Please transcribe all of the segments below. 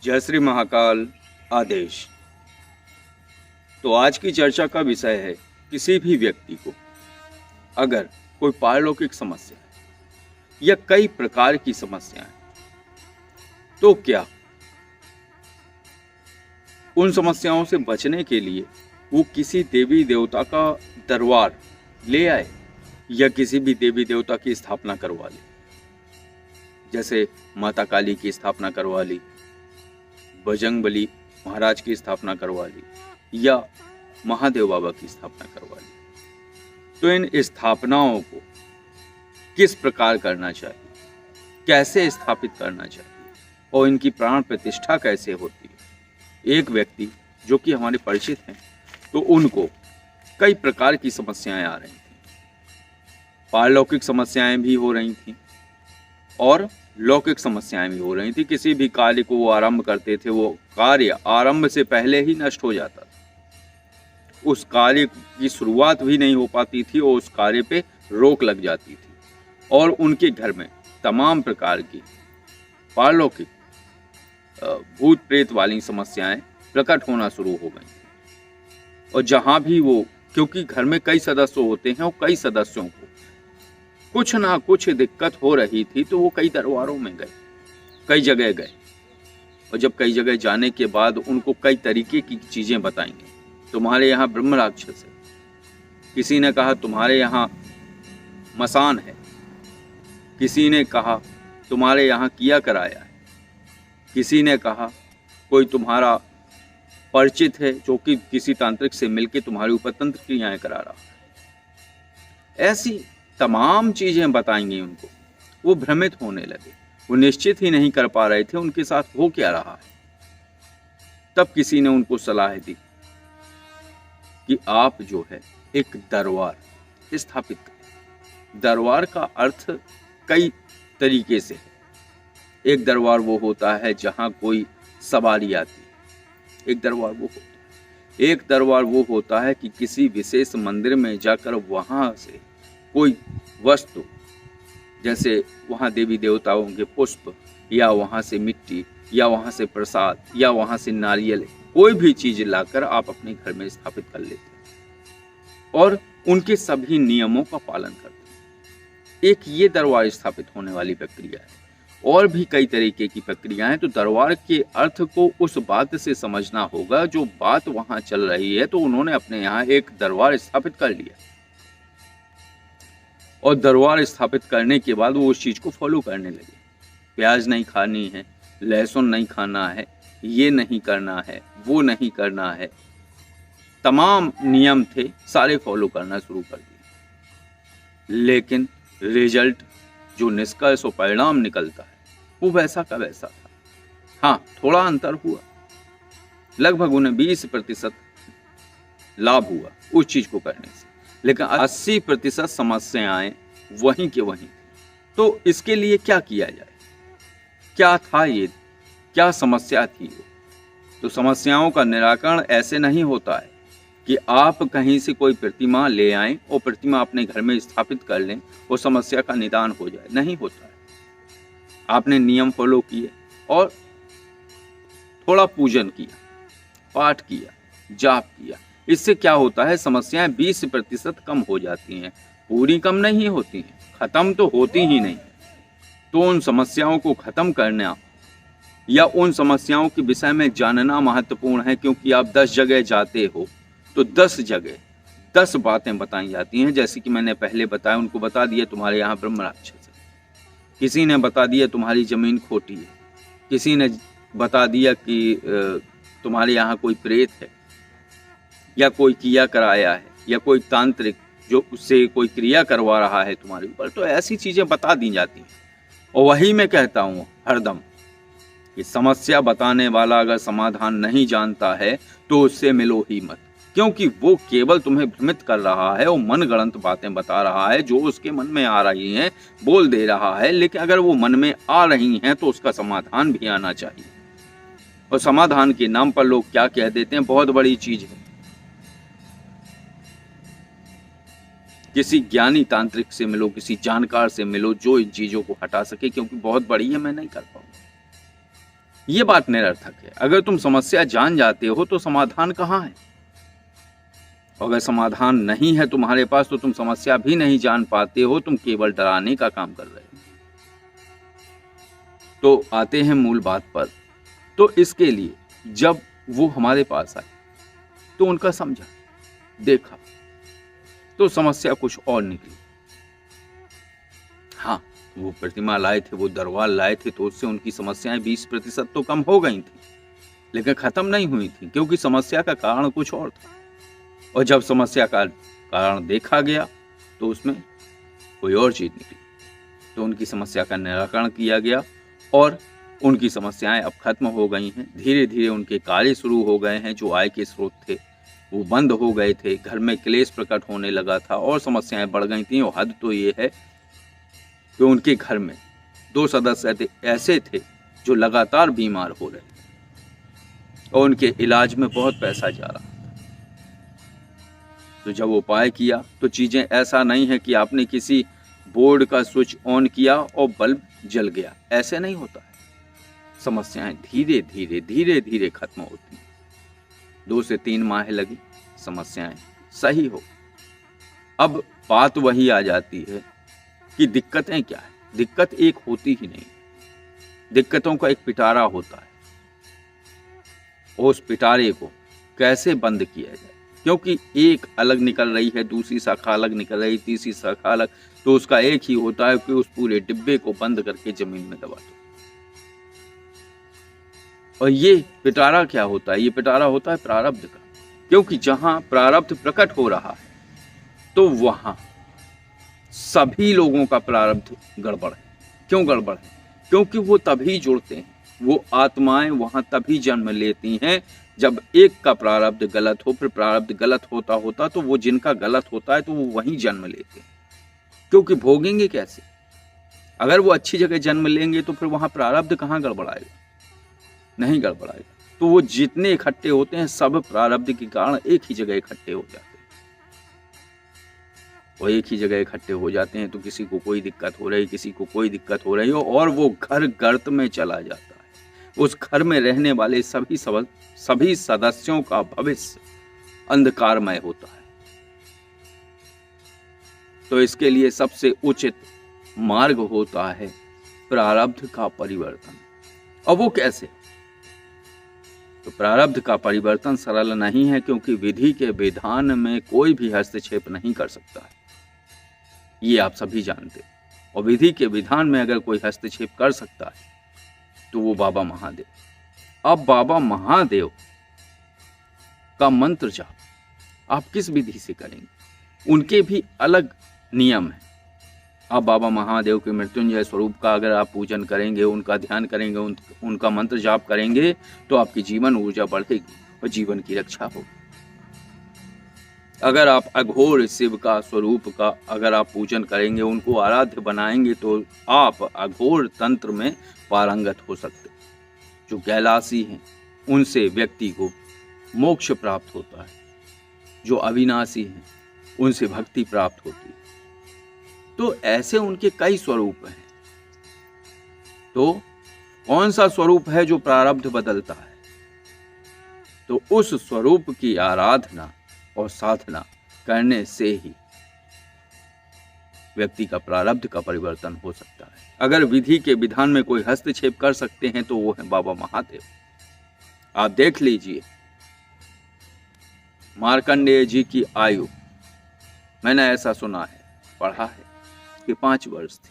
जय श्री महाकाल आदेश। तो आज की चर्चा का विषय है, किसी भी व्यक्ति को अगर कोई पारलौकिक समस्या या कई प्रकार की समस्याएं, तो क्या उन समस्याओं से बचने के लिए वो किसी देवी देवता का दरबार ले आए या किसी भी देवी देवता की स्थापना करवा ले। जैसे माता काली की स्थापना करवा ली, बजरंगबली महाराज की स्थापना करवा ली या महादेव बाबा की स्थापना करवा ली। तो इन स्थापनाओं को किस प्रकार करना चाहिए, कैसे स्थापित करना चाहिए और इनकी प्राण प्रतिष्ठा कैसे होती है। एक व्यक्ति जो कि हमारे परिचित हैं, तो उनको कई प्रकार की समस्याएं आ रही थी। पारलौकिक समस्याएं भी हो रही थी और लौकिक समस्याएं भी हो रही थी। किसी भी कार्य को वो आरंभ करते थे, वो कार्य आरंभ से पहले ही नष्ट हो जाता था। उस कार्य की शुरुआत भी नहीं हो पाती थी और उस कार्य पे रोक लग जाती थी और उनके घर में तमाम प्रकार की पारलौकिक भूत प्रेत वाली समस्याएं प्रकट होना शुरू हो गई। और जहां भी वो, क्योंकि घर में कई सदस्य होते हैं और कई सदस्यों को कुछ ना कुछ दिक्कत हो रही थी, तो वो कई दरबारों में गए, कई जगह गए। और जब कई जगह जाने के बाद उनको कई तरीके की चीजें बताएंगे। तुम्हारे यहाँ ब्रह्म राक्षस है, किसी ने कहा तुम्हारे यहाँ मसान है, किसी ने कहा तुम्हारे यहाँ किया कराया है, किसी ने कहा कोई तुम्हारा परिचित है जो कि किसी तांत्रिक से मिलकर तुम्हारे ऊपर तंत्र क्रियाएं करा रहा है। ऐसी तमाम चीजें बताएंगी उनको। वो भ्रमित होने लगे, वो निश्चित ही नहीं कर पा रहे थे उनके साथ हो क्या रहा है। तब किसी ने उनको सलाह दी कि आप जो है एक दरबार स्थापित करें। दरबार का अर्थ कई तरीके से है। एक दरबार वो होता है जहां कोई सवारी आती है, एक दरबार वो होता है। एक दरबार वो होता है कि किसी विशेष मंदिर में जाकर वहां से कोई वस्तु, जैसे वहां देवी देवताओं के पुष्प या वहां से मिट्टी या वहां से प्रसाद या वहां से नारियल, कोई भी चीज लाकर आप अपने घर में स्थापित कर लेते हैं और उनके सभी नियमों का पालन करते हैं। एक ये दरबार स्थापित होने वाली प्रक्रिया है। और भी कई तरीके की प्रक्रिया है। तो दरबार के अर्थ को उस बात से समझना होगा जो बात वहां चल रही है। तो उन्होंने अपने यहाँ एक दरबार स्थापित कर लिया और दरबार स्थापित करने के बाद वो उस चीज को फॉलो करने लगे। प्याज नहीं खानी है, लहसुन नहीं खाना है, ये नहीं करना है, वो नहीं करना है। तमाम नियम थे, सारे फॉलो करना शुरू कर दिए। लेकिन रिजल्ट, जो निष्कर्ष और परिणाम निकलता है, वो वैसा का वैसा था। हाँ, थोड़ा अंतर हुआ, लगभग उन्हें 20% लाभ हुआ उस चीज को करने से, लेकिन 80% समस्याएं वहीं के वहीं। तो इसके लिए क्या किया जाए, क्या था ये, क्या समस्या थी वो। तो समस्याओं का निराकरण ऐसे नहीं होता है कि आप कहीं से कोई प्रतिमा ले आएं और प्रतिमा अपने घर में स्थापित कर लें और समस्या का निदान हो जाए। नहीं होता है। आपने नियम फॉलो किए और थोड़ा पूजन किया, पाठ किया, जाप किया। इससे क्या होता है, समस्याएं 20% कम हो जाती हैं। पूरी कम नहीं होती हैं, खत्म तो होती ही नहीं। तो उन समस्याओं को खत्म करना या उन समस्याओं के विषय में जानना महत्वपूर्ण है। क्योंकि आप 10 जगह जाते हो तो 10 जगह 10 बातें बताई जाती हैं। जैसे कि मैंने पहले बताया, उनको बता दिया तुम्हारे यहाँ ब्रह्म राक्षस है, किसी ने बता दिया तुम्हारी जमीन खोटी है, किसी ने बता दिया कि तुम्हारे यहाँ कोई प्रेत है या कोई किया कराया है या कोई तांत्रिक जो उससे कोई क्रिया करवा रहा है तुम्हारे ऊपर। तो ऐसी चीजें बता दी जाती हैं। और वही मैं कहता हूँ हरदम कि समस्या बताने वाला अगर समाधान नहीं जानता है तो उससे मिलो ही मत। क्योंकि वो केवल तुम्हें भ्रमित कर रहा है और मनगढ़ंत बातें बता रहा है, जो उसके मन में आ रही हैं बोल दे रहा है। लेकिन अगर वो मन में आ रही हैं तो उसका समाधान भी आना चाहिए। और समाधान के नाम पर लोग क्या कह देते हैं, बहुत बड़ी चीज है, किसी ज्ञानी तांत्रिक से मिलो, किसी जानकार से मिलो जो इन चीजों को हटा सके, क्योंकि बहुत बड़ी है, मैं नहीं कर पाऊंगा। ये बात निरर्थक है। अगर तुम समस्या जान जाते हो तो समाधान कहाँ है? अगर समाधान नहीं है तुम्हारे पास तो तुम समस्या भी नहीं जान पाते हो, तुम केवल डराने का काम कर रहे हो। तो आते हैं मूल बात पर। तो इसके लिए जब वो हमारे पास आए तो उनका समझा, देखा, तो समस्या कुछ और निकली। हाँ, वो प्रतिमा लाए थे, वो दरबार लाए थे, तो उससे उनकी समस्याएं 20% तो कम हो गई थी, लेकिन खत्म नहीं हुई थी, क्योंकि समस्या का कारण कुछ और था। और जब समस्या का कारण देखा गया तो उसमें कोई और चीज निकली, तो उनकी समस्या का निराकरण किया गया और उनकी समस्याएं अब खत्म हो गई हैं। धीरे धीरे उनके कार्य शुरू हो गए हैं, जो आय के स्रोत थे वो बंद हो गए थे, घर में क्लेश प्रकट होने लगा था और समस्याएं बढ़ गई थी। और हद तो ये है कि उनके घर में 2 सदस्य ऐसे थे जो लगातार बीमार हो रहे थे और उनके इलाज में बहुत पैसा जा रहा था। तो जब उपाय किया तो चीजें ऐसा नहीं है कि आपने किसी बोर्ड का स्विच ऑन किया और बल्ब जल गया, ऐसे नहीं होता है। समस्याएं धीरे धीरे खत्म होती हैं। 2 से 3 माह लगी, समस्याएं सही हो। अब बात वही आ जाती है कि दिक्कतें क्या है। दिक्कत एक होती ही नहीं, दिक्कतों का एक पिटारा होता है और उस पिटारे को कैसे बंद किया जाए, क्योंकि एक अलग निकल रही है, दूसरी शाखा अलग निकल रही, तीसरी शाखा अलग, तो उसका एक ही होता है कि उस पूरे डिब्बे को बंद करके जमीन में दबा दो। और ये पिटारा क्या होता है? ये पिटारा होता है प्रारब्ध का, क्योंकि जहां प्रारब्ध प्रकट हो रहा है तो वहां सभी लोगों का प्रारब्ध गड़बड़ है। क्यों गड़बड़ है? क्योंकि वो तभी जुड़ते हैं, वो आत्माएं वहां तभी जन्म लेती हैं जब एक का प्रारब्ध गलत हो। फिर प्रारब्ध गलत होता होता तो वो जिनका गलत होता है तो वो वहीं जन्म लेते हैं, क्योंकि भोगेंगे कैसे? अगर वो अच्छी जगह जन्म लेंगे तो फिर वहां प्रारब्ध कहाँ गड़बड़ाएगा? नहीं गड़बड़ाएगा। तो वो जितने इकट्ठे होते हैं सब प्रारब्ध के कारण एक ही जगह इकट्ठे हो जाते हैं। वो एक ही जगह इकट्ठे हो जाते हैं तो किसी को कोई दिक्कत हो रही, किसी को कोई दिक्कत हो रही हो, और वो घर गर्त में चला जाता है। उस घर में रहने वाले सभी सदस्यों का भविष्य अंधकारमय होता है। तो इसके लिए सबसे उचित मार्ग होता है प्रारब्ध का परिवर्तन। अब वो कैसे? तो प्रारब्ध का परिवर्तन सरल नहीं है, क्योंकि विधि के विधान में कोई भी हस्तक्षेप नहीं कर सकता है, ये आप सभी जानते हैं। और विधि के विधान में अगर कोई हस्तक्षेप कर सकता है तो वो बाबा महादेव। अब बाबा महादेव का मंत्र जाप आप किस विधि से करेंगे? उनके भी अलग नियम है। आप बाबा महादेव के मृत्युंजय स्वरूप का अगर आप पूजन करेंगे, उनका ध्यान करेंगे, उनका मंत्र जाप करेंगे तो आपकी जीवन ऊर्जा बढ़ेगी और जीवन की रक्षा होगी। अगर आप अघोर शिव का स्वरूप का अगर आप पूजन करेंगे, उनको आराध्य बनाएंगे, तो आप अघोर तंत्र में पारंगत हो सकते। जो कैलाशी हैं उनसे व्यक्ति को मोक्ष प्राप्त होता है, जो अविनाशी हैं उनसे भक्ति प्राप्त होती है। तो ऐसे उनके कई स्वरूप हैं। तो कौन सा स्वरूप है जो प्रारब्ध बदलता है? तो उस स्वरूप की आराधना और साधना करने से ही व्यक्ति का प्रारब्ध का परिवर्तन हो सकता है। अगर विधि के विधान में कोई हस्तक्षेप कर सकते हैं तो वो है बाबा महादेव। आप देख लीजिए, मार्कंडेय जी की आयु, मैंने ऐसा सुना है, पढ़ा है कि 5 वर्ष थी,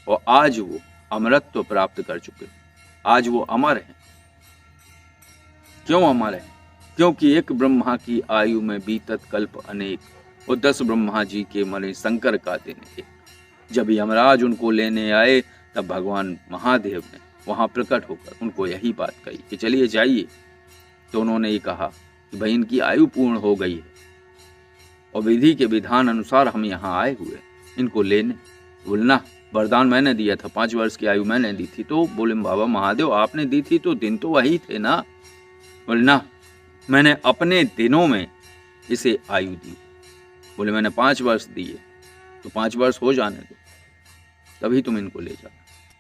और आज वो अमरत्व प्राप्त कर चुके। आज वो अमर हैं। क्यों अमर हैं? क्योंकि एक ब्रह्मा की आयु में बीतत कल्प अनेक, और 10 ब्रह्मा जी के मरे शंकर का दिन एक। जब यमराज उनको लेने आए तब भगवान महादेव ने वहां प्रकट होकर उनको यही बात कही कि चलिए जाइए। तो उन्होंने ये कहा कि भाई इनकी आयु पूर्ण हो गई है और विधि के विधान अनुसार हम यहाँ आए हुए, इनको लेने। बोलना वरदान मैंने दिया था, 5 वर्ष की आयु मैंने दी थी। तो बोले बाबा महादेव आपने दी थी तो दिन तो वही थे ना। बोलना मैंने अपने दिनों में इसे आयु दी। बोले मैंने 5 वर्ष दिए तो 5 वर्ष हो जाने दो, तभी तुम इनको ले जाना।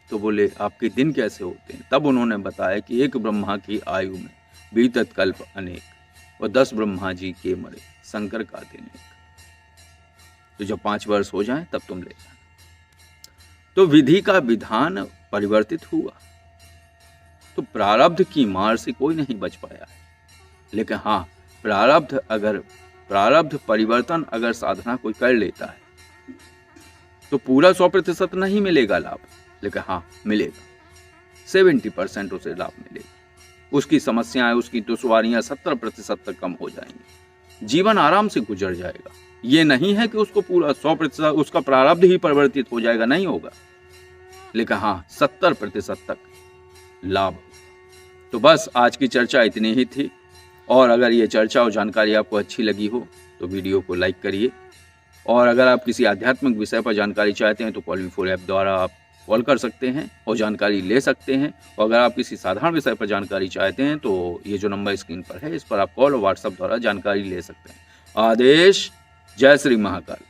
तो बोले आपके दिन कैसे होते हैं? तब उन्होंने बताया कि एक ब्रह्मा की आयु में बीतत कल्प अनेक और 10 ब्रह्मा जी के मरे शंकर का दिन एक। तो जब 5 वर्ष हो जाएं तब तुम ले जाना। तो विधि का विधान परिवर्तित हुआ। तो प्रारब्ध की मार से कोई नहीं बच पाया है, लेकिन हाँ प्रारब्ध परिवर्तन अगर साधना कोई कर लेता है तो पूरा 100% नहीं मिलेगा लाभ, लेकिन हाँ मिलेगा 70% उसे लाभ मिलेगा। उसकी समस्याएं, उसकी दुश्वारियां 70% तक कम हो जाएंगी, जीवन आराम से गुजर जाएगा। ये नहीं है कि उसको पूरा 100% उसका प्रारब्ध ही परिवर्तित हो जाएगा, नहीं होगा, लेकिन हाँ 70% तक लाभ। तो बस आज की चर्चा इतनी ही थी, और अगर ये चर्चा और जानकारी आपको अच्छी लगी हो तो वीडियो को लाइक करिए, और अगर आप किसी आध्यात्मिक विषय पर जानकारी चाहते हैं तो कॉल-मी-4 ऐप द्वारा आप कॉल कर सकते हैं और जानकारी ले सकते हैं। और अगर आप किसी साधारण विषय पर जानकारी चाहते हैं तो ये जो नंबर स्क्रीन पर है इस पर आप कॉल और व्हाट्सएप द्वारा जानकारी ले सकते हैं। आदेश। जय श्री महाकाल।